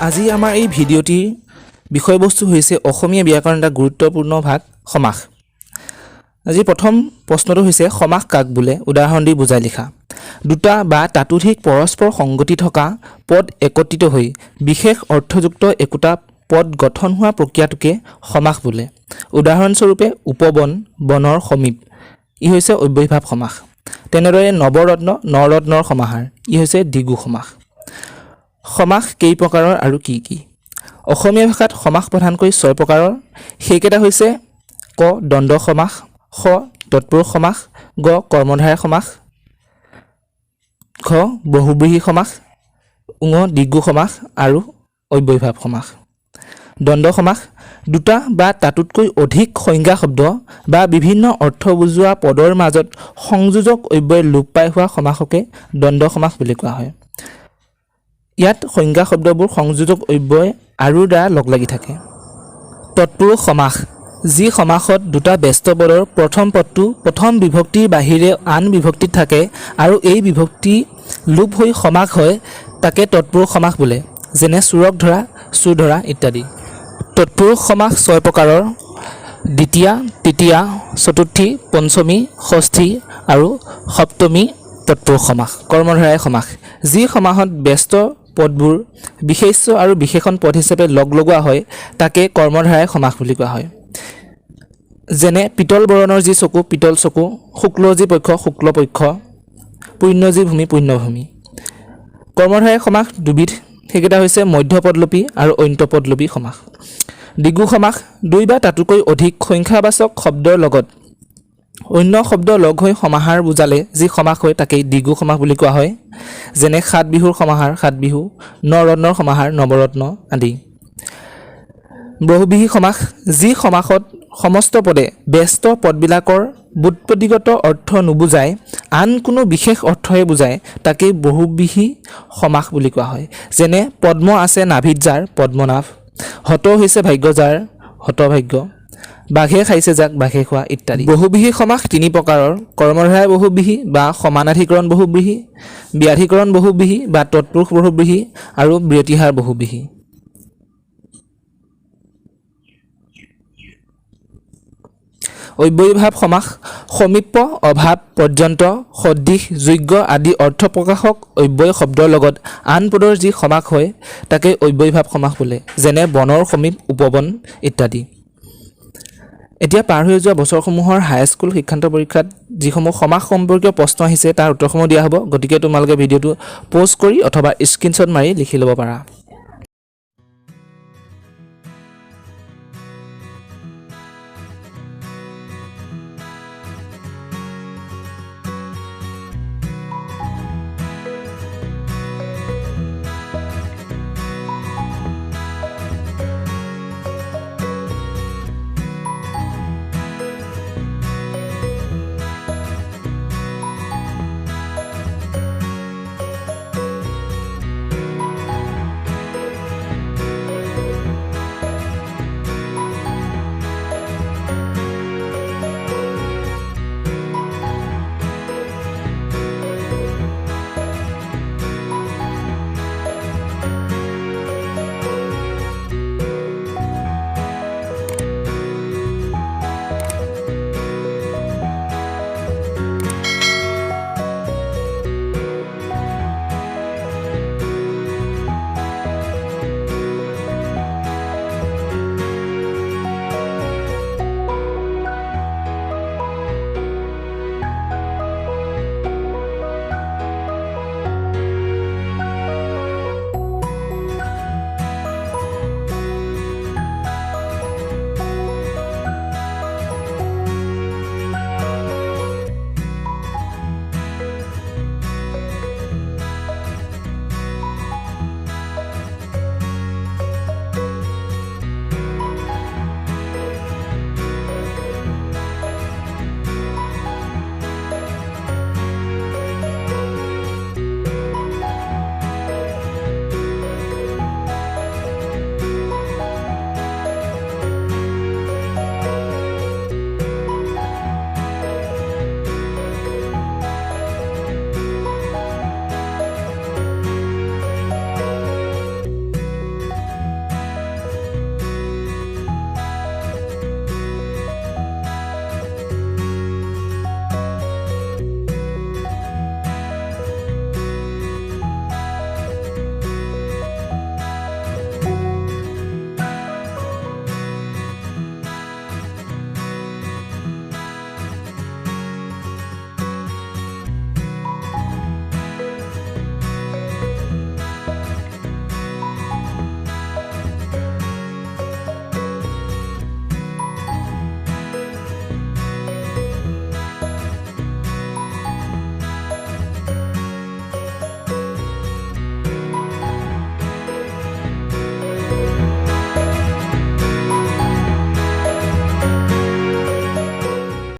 আজি আমাৰ এই ভিডিঅ'টিৰ বিষয়বস্তু হৈছে অসমীয়া ব্যাকৰণৰ এটা গুৰুত্বপূৰ্ণ ভাগ সমাস। আজি প্ৰথম প্ৰশ্নটো হৈছে সমাস কাক বোলে উদাহৰণ দি বুজাই লিখা। দুটা বা তাতোধিক পৰস্পৰ সংগতি থকা পদ একত্ৰিত হৈ বিশেষ অৰ্থযুক্ত একোটা পদ গঠন হোৱা প্ৰক্ৰিয়াটোকে সমাস বোলে। উদাহৰণস্বৰূপে উপবন, বনৰ সমীপ, ই হৈছে অব্যয়ীভাৱ সমাস। তেনেদৰে নৱৰত্ন, নৰত্নৰ সমাহাৰ, ই হৈছে দ্বিগু সমাস। সমাস কেই প্ৰকাৰৰ আৰু কি কি? অসমীয়া ভাষাত সমাস প্ৰধানকৈ 6 প্ৰকাৰৰ। সেইকেইটা হৈছে ক দ্বন্দ্ব সমাস, খ তৎপুৰুষ সমাস, গ কৰ্মধাৰয় সমাস, খ বহুব্ৰীহি সমাস, ঙ দ্বিগু সমাস আৰু অব্যয়ীভাৱ সমাস। দ্বন্দ্ব সমাস দুটা বা তাতোতকৈ অধিক সংজ্ঞা শব্দ বা বিভিন্ন অৰ্থ বুজোৱা পদৰ মাজত সংযোজক অব্যয় লোপ পাই হোৱা সমাসকে দ্বন্দ্ব সমাস বুলি কোৱা হয়। ইয়াত সংজ্ঞা শব্দবোৰ সংযোজক অব্যয় আৰু দ্বাৰা লগ লাগি থাকে। তৎপুৰুষ সমাস যি সমাসত দুটা ব্যস্ত পদৰ প্ৰথম পদটো প্ৰথম বিভক্তিৰ বাহিৰে আন বিভক্তিত থাকে আৰু এই বিভক্তি লোপ হৈ সমাস হয়, তাকে তৎপুৰুষ সমাস বোলে। যেনে চোৰক ধৰা, চোৰ ধৰা ইত্যাদি। তৎপুৰুষ সমাস 6 প্ৰকাৰৰ: দ্বিতীয়া, তৃতীয়া, চতুৰ্থী, পঞ্চমী, ষষ্ঠী আৰু সপ্তমী তৎপুৰুষ সমাস। কৰ্মধাৰয় সমাস যি সমাসত ব্যস্ত পদবোৰ বিশেষ্য আৰু বিশেষণ পদ হিচাপে লগ লগোৱা হয়, তাকে কৰ্মধাৰয় সমাস বুলি কোৱা হয়। যেনে পিতল বৰণৰ যি চকু, পিতল চকু, শুক্ল যি পক্ষ, শুক্ল পক্ষ, পুণ্য যি ভূমি, পুণ্যভূমি। কৰ্মধাৰয় সমাস দুবিধ, সেইকেইটা হৈছে মধ্যপদলোপী আৰু অন্ত্যপদলোপী সমাস। দ্বিগু সমাস দুই বা তাতোকৈ অধিক সংখ্যাবাচক শব্দৰ লগত অন্য শব্দ লগ হৈ সমাহাৰ বুজালে যি সমাস হয়, তাকেই দ্বিগু সমাস বুলি কোৱা হয়। যেনে সাত বিহুৰ সমাহাৰ, সাত বিহু, নৰত্নৰ সমাহাৰ, নৱৰত্ন আদি। বহুব্ৰীহি সমাস যি সমাসত সমস্ত পদে ব্যস্ত পদবিলাকৰ ব্যুৎপত্তিগত অৰ্থ নুবুজাই আন কোনো বিশেষ অৰ্থহে বুজায়, তাকেই বহুব্ৰীহি সমাস বুলি কোৱা হয়। যেনে পদ্ম আছে নাভিত যাৰ, পদ্মনাভ। হত হৈছে ভাগ্য যাৰ, হতভাগ্য। বাঘে খাইছে যাক, বাঘে খোৱা ইত্যাদি। বহুব্ৰীহি সমাস 3 প্ৰকাৰৰ: কৰ্মধাৰয় বহুব্ৰীহি বা সমানাধিকৰণ বহুব্ৰীহি, ব্যাধিকৰণ বহুব্ৰীহি বা তৎপুৰুষ বহুব্ৰীহি আৰু ব্যতিহাৰ বহুব্ৰীহি। অব্যয়ীভাৱ সমাস সমীপ, অভাৱ, পৰ্যন্ত, সদৃশ, যোগ্য আদি অৰ্থ প্ৰকাশক অব্যয় শব্দৰ লগত আন পদৰ যি সমাস হয়, তাকে অব্যয়ীভাৱ সমাস বোলে। যেনে বনৰ সমীপ, উপবন ইত্যাদি। এতিয়া পাৰ হৈ যোৱা বছৰসমূহৰ হাইস্কুল শিক্ষান্ত পৰীক্ষাত যিসমূহ সমাস সম্পৰ্কীয় প্ৰশ্ন আহিছে তাৰ উত্তৰসমূহ দিয়া হ'ব। গতিকে তোমালোকে ভিডিঅ'টো প'জ কৰি অথবা স্ক্ৰীনশ্বট মাৰি লিখি ল'ব পাৰা।